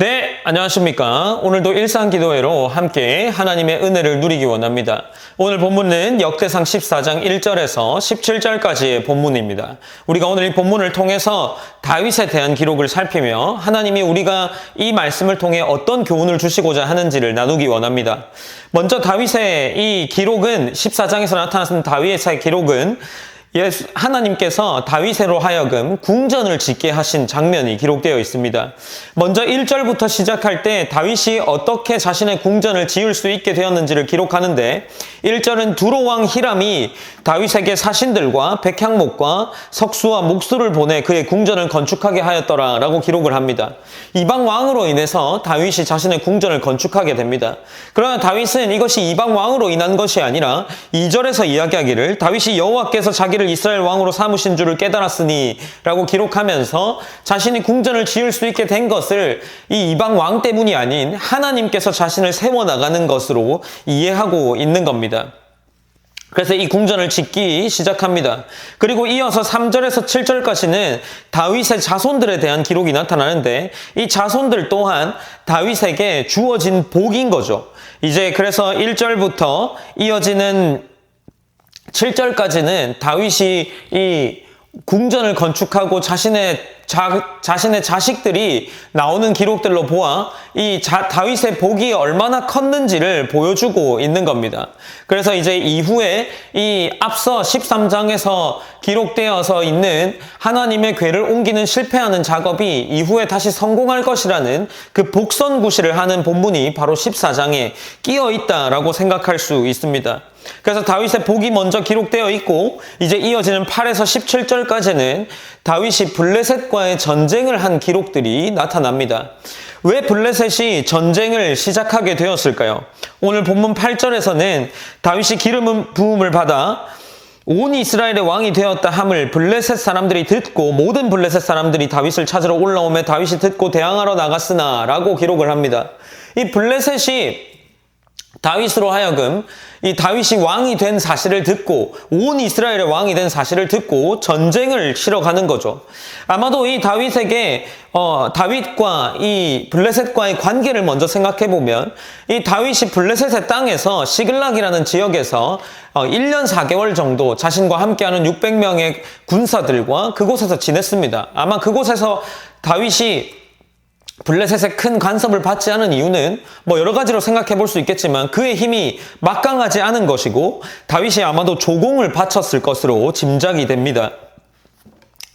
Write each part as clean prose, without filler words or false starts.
네, 안녕하십니까. 오늘도 일상기도회로 함께 하나님의 은혜를 누리기 원합니다. 오늘 본문은 역대상 14장 1절에서 17절까지의 본문입니다. 우리가 오늘 이 본문을 통해서 다윗에 대한 기록을 살피며 하나님이 우리가 이 말씀을 통해 어떤 교훈을 주시고자 하는지를 나누기 원합니다. 먼저 다윗의 이 기록은 14장에서 나타나는 다윗의 기록은 하나님께서 다윗으로 하여금 궁전을 짓게 하신 장면이 기록되어 있습니다. 먼저 1절부터 시작할 때 다윗이 어떻게 자신의 궁전을 지을 수 있게 되었는지를 기록하는데 1절은 두로왕 히람이 다윗에게 사신들과 백향목과 석수와 목수를 보내 그의 궁전을 건축하게 하였더라 라고 기록을 합니다. 이방 왕으로 인해서 다윗이 자신의 궁전을 건축하게 됩니다. 그러나 다윗은 이것이 이방 왕으로 인한 것이 아니라 2절에서 이야기하기를 다윗이 여호와께서 자기를 이스라엘 왕으로 삼으신 줄을 깨달았으니 라고 기록하면서 자신이 궁전을 지을 수 있게 된 것을 이 이방 왕 때문이 아닌 하나님께서 자신을 세워나가는 것으로 이해하고 있는 겁니다. 그래서 이 궁전을 짓기 시작합니다. 그리고 이어서 3절에서 7절까지는 다윗의 자손들에 대한 기록이 나타나는데 이 자손들 또한 다윗에게 주어진 복인 거죠. 이제 그래서 1절부터 이어지는 7절까지는 다윗이 이 궁전을 건축하고 자신의 자식들이 나오는 기록들로 보아 다윗의 복이 얼마나 컸는지를 보여주고 있는 겁니다. 그래서 이제 이후에 이 앞서 13장에서 기록되어서 있는 하나님의 궤를 옮기는 실패하는 작업이 이후에 다시 성공할 것이라는 그 복선구실을 하는 본문이 바로 14장에 끼어 있다라고 생각할 수 있습니다. 그래서 다윗의 복이 먼저 기록되어 있고 이제 이어지는 8에서 17절까지는 다윗이 블레셋과의 전쟁을 한 기록들이 나타납니다. 왜 블레셋이 전쟁을 시작하게 되었을까요? 오늘 본문 8절에서는 다윗이 기름 부음을 받아 온 이스라엘의 왕이 되었다 함을 블레셋 사람들이 듣고 모든 블레셋 사람들이 다윗을 찾으러 올라오며 다윗이 듣고 대항하러 나갔으나 라고 기록을 합니다. 이 블레셋이 다윗으로 하여금 이 다윗이 왕이 된 사실을 듣고 온 이스라엘의 왕이 된 사실을 듣고 전쟁을 치러 가는 거죠. 아마도 이 다윗에게 다윗과 이 블레셋과의 관계를 먼저 생각해 보면 이 다윗이 블레셋의 땅에서 시글락이라는 지역에서 1년 4개월 정도 자신과 함께하는 600명의 군사들과 그곳에서 지냈습니다. 아마 그곳에서 다윗이 블레셋의 큰 간섭을 받지 않은 이유는 여러 가지로 생각해 볼 수 있겠지만 그의 힘이 막강하지 않은 것이고 다윗이 아마도 조공을 바쳤을 것으로 짐작이 됩니다.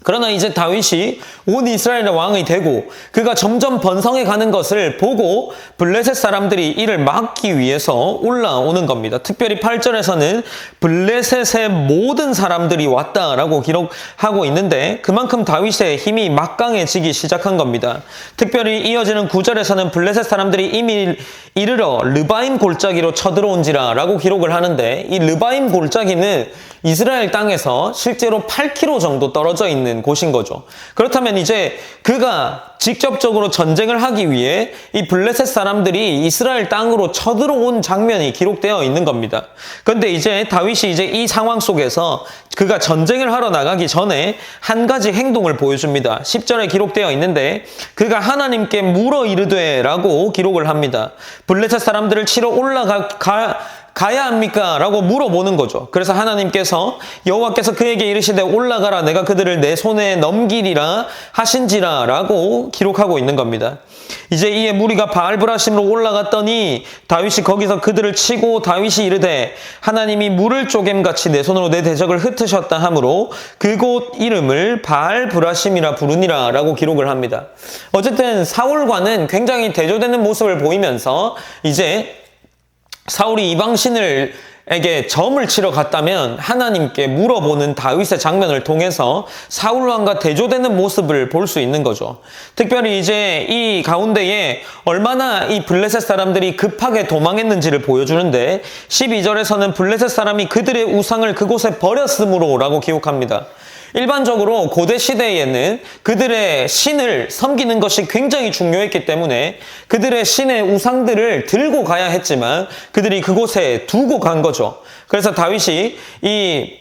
그러나 이제 다윗이 온 이스라엘의 왕이 되고 그가 점점 번성해 가는 것을 보고 블레셋 사람들이 이를 막기 위해서 올라오는 겁니다. 특별히 8절에서는 블레셋의 모든 사람들이 왔다라고 기록하고 있는데 그만큼 다윗의 힘이 막강해지기 시작한 겁니다. 특별히 이어지는 9절에서는 블레셋 사람들이 이미 이르러 르바임 골짜기로 쳐들어온지라 라고 기록을 하는데 이 르바임 골짜기는 이스라엘 땅에서 실제로 8km 정도 떨어져 있는 곳인 거죠. 그렇다면 이제 그가 직접적으로 전쟁을 하기 위해 이 블레셋 사람들이 이스라엘 땅으로 쳐들어온 장면이 기록되어 있는 겁니다. 그런데 이제 다윗이 이제 이 상황 속에서 그가 전쟁을 하러 나가기 전에 한 가지 행동을 보여줍니다. 10절에 기록되어 있는데 그가 하나님께 물어 이르되 라고 기록을 합니다. 블레셋 사람들을 치러 가야 합니까? 라고 물어보는 거죠. 그래서 하나님께서 여호와께서 그에게 이르시되 올라가라 내가 그들을 내 손에 넘기리라 하신지라 라고 기록하고 있는 겁니다. 이제 이에 무리가 바알브라심으로 올라갔더니 다윗이 거기서 그들을 치고 다윗이 이르되 하나님이 물을 쪼갬같이 내 손으로 내 대적을 흩으셨다 하므로 그곳 이름을 바알브라심이라 부르니라 라고 기록을 합니다. 어쨌든 사울과는 굉장히 대조되는 모습을 보이면서 이제 사울이 이방신에게 점을 치러 갔다면 하나님께 물어보는 다윗의 장면을 통해서 사울 왕과 대조되는 모습을 볼 수 있는 거죠. 특별히 이제 이 가운데에 얼마나 이 블레셋 사람들이 급하게 도망했는지를 보여주는데 12절에서는 블레셋 사람이 그들의 우상을 그곳에 버렸으므로 라고 기록합니다. 일반적으로 고대 시대에는 그들의 신을 섬기는 것이 굉장히 중요했기 때문에 그들의 신의 우상들을 들고 가야 했지만 그들이 그곳에 두고 간 거죠. 그래서 다윗이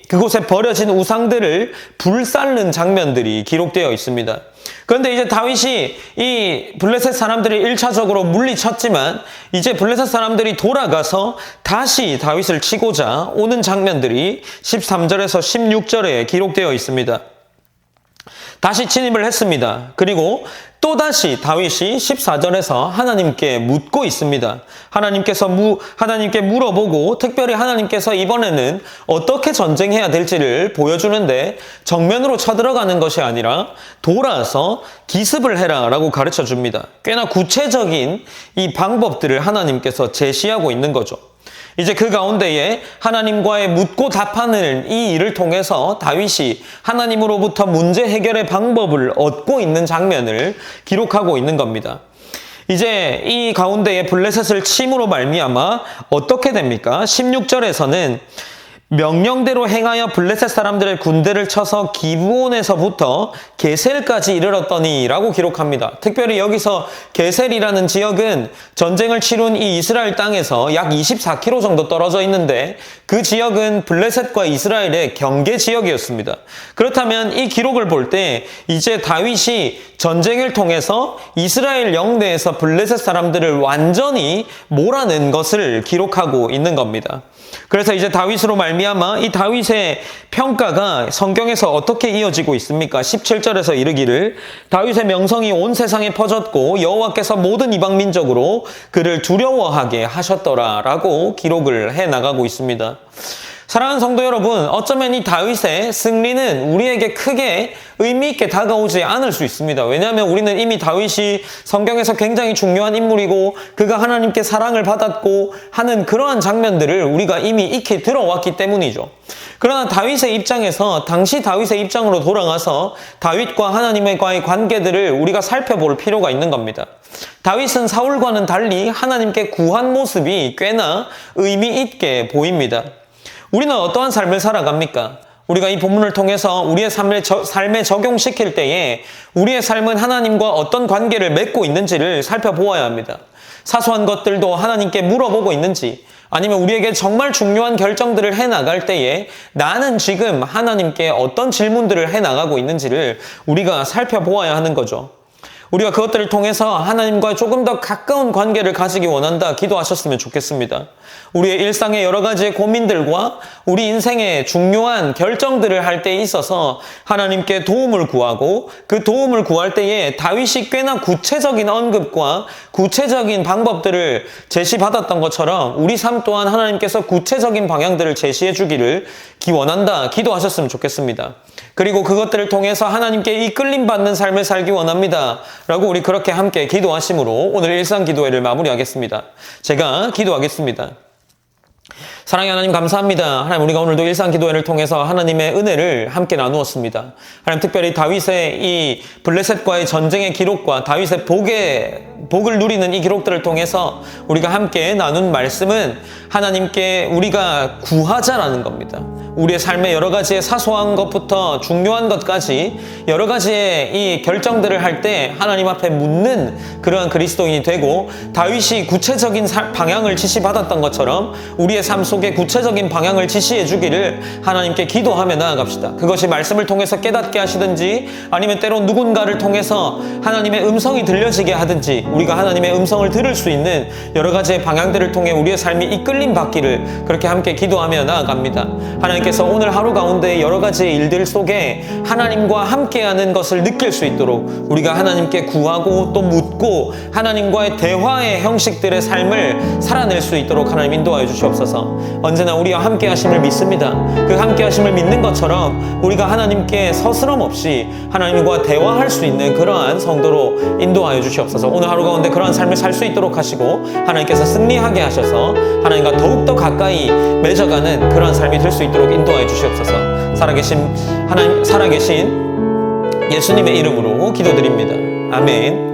그곳에 버려진 우상들을 불살른 장면들이 기록되어 있습니다. 그런데 이제 다윗이 이 블레셋 사람들이 1차적으로 물리쳤지만 이제 블레셋 사람들이 돌아가서 다시 다윗을 치고자 오는 장면들이 13절에서 16절에 기록되어 있습니다. 다시 침입을 했습니다. 그리고 또다시 다윗이 14절에서 하나님께 묻고 있습니다. 하나님께 물어보고 특별히 하나님께서 이번에는 어떻게 전쟁해야 될지를 보여주는데 정면으로 쳐들어가는 것이 아니라 돌아서 기습을 해라 라고 가르쳐 줍니다. 꽤나 구체적인 이 방법들을 하나님께서 제시하고 있는 거죠. 이제 그 가운데에 하나님과의 묻고 답하는 이 일을 통해서 다윗이 하나님으로부터 문제 해결의 방법을 얻고 있는 장면을 기록하고 있는 겁니다. 이제 이 가운데에 블레셋을 침으로 말미암아 어떻게 됩니까? 16절에서는 명령대로 행하여 블레셋 사람들의 군대를 쳐서 기브온에서부터 게셀까지 이르렀더니 라고 기록합니다. 특별히 여기서 게셀이라는 지역은 전쟁을 치룬 이 이스라엘 땅에서 약 24km 정도 떨어져 있는데 그 지역은 블레셋과 이스라엘의 경계 지역이었습니다. 그렇다면 이 기록을 볼 때 이제 다윗이 전쟁을 통해서 이스라엘 영내에서 블레셋 사람들을 완전히 몰아낸 것을 기록하고 있는 겁니다. 그래서 이제 다윗으로 말미암아 이 다윗의 평가가 성경에서 어떻게 이어지고 있습니까? 17절에서 이르기를 다윗의 명성이 온 세상에 퍼졌고 여호와께서 모든 이방 민족으로 그를 두려워하게 하셨더라 라고 기록을 해 나가고 있습니다. 사랑하는 성도 여러분, 어쩌면 이 다윗의 승리는 우리에게 크게 의미 있게 다가오지 않을 수 있습니다. 왜냐하면 우리는 이미 다윗이 성경에서 굉장히 중요한 인물이고 그가 하나님께 사랑을 받았고 하는 그러한 장면들을 우리가 이미 익히 들어왔기 때문이죠. 그러나 다윗의 입장에서 당시 다윗의 입장으로 돌아가서 다윗과 하나님과의 관계들을 우리가 살펴볼 필요가 있는 겁니다. 다윗은 사울과는 달리 하나님께 구한 모습이 꽤나 의미 있게 보입니다. 우리는 어떠한 삶을 살아갑니까? 우리가 이 본문을 통해서 우리의 삶에 적용시킬 때에 우리의 삶은 하나님과 어떤 관계를 맺고 있는지를 살펴보아야 합니다. 사소한 것들도 하나님께 물어보고 있는지, 아니면 우리에게 정말 중요한 결정들을 해나갈 때에 나는 지금 하나님께 어떤 질문들을 해나가고 있는지를 우리가 살펴보아야 하는 거죠. 우리가 그것들을 통해서 하나님과 조금 더 가까운 관계를 가지기 원한다 기도하셨으면 좋겠습니다. 우리의 일상의 여러 가지의 고민들과 우리 인생의 중요한 결정들을 할 때에 있어서 하나님께 도움을 구하고 그 도움을 구할 때에 다윗이 꽤나 구체적인 언급과 구체적인 방법들을 제시받았던 것처럼 우리 삶 또한 하나님께서 구체적인 방향들을 제시해 주기를 원한다 기도하셨으면 좋겠습니다. 그리고 그것들을 통해서 하나님께 이끌림 받는 삶을 살기 원합니다 라고 우리 그렇게 함께 기도하심으로 오늘 일상기도회를 마무리하겠습니다. 제가 기도하겠습니다. 사랑의 하나님 감사합니다. 하나님, 우리가 오늘도 일상기도회를 통해서 하나님의 은혜를 함께 나누었습니다. 하나님, 특별히 다윗의 이 블레셋과의 전쟁의 기록과 다윗의 복을 누리는 이 기록들을 통해서 우리가 함께 나눈 말씀은 하나님께 우리가 구하자라는 겁니다. 우리의 삶의 여러 가지의 사소한 것부터 중요한 것까지 여러 가지의 이 결정들을 할 때 하나님 앞에 묻는 그러한 그리스도인이 되고, 다윗이 구체적인 방향을 지시받았던 것처럼 우리의 삶 속에 구체적인 방향을 지시해 주기를 하나님께 기도하며 나아갑시다. 그것이 말씀을 통해서 깨닫게 하시든지 아니면 때론 누군가를 통해서 하나님의 음성이 들려지게 하든지 우리가 하나님의 음성을 들을 수 있는 여러 가지의 방향들을 통해 우리의 삶이 이끌림 받기를 그렇게 함께 기도하며 나아갑니다. 하나님께서 오늘 하루 가운데 여러 가지의 일들 속에 하나님과 함께하는 것을 느낄 수 있도록 우리가 하나님께 구하고 또 묻고 하나님과의 대화의 형식들의 삶을 살아낼 수 있도록 하나님 인도하여 주시옵소서. 언제나 우리와 함께 하심을 믿습니다. 그 함께 하심을 믿는 것처럼 우리가 하나님께 서스럼 없이 하나님과 대화할 수 있는 그러한 성도로 인도하여 주시옵소서. 오늘 하루 가운데 그러한 삶을 살 수 있도록 하시고 하나님께서 승리하게 하셔서 하나님과 더욱더 가까이 맺어가는 그러한 삶이 될 수 있도록 인도하여 주시옵소서. 살아계신 예수님의 이름으로 기도드립니다. 아멘.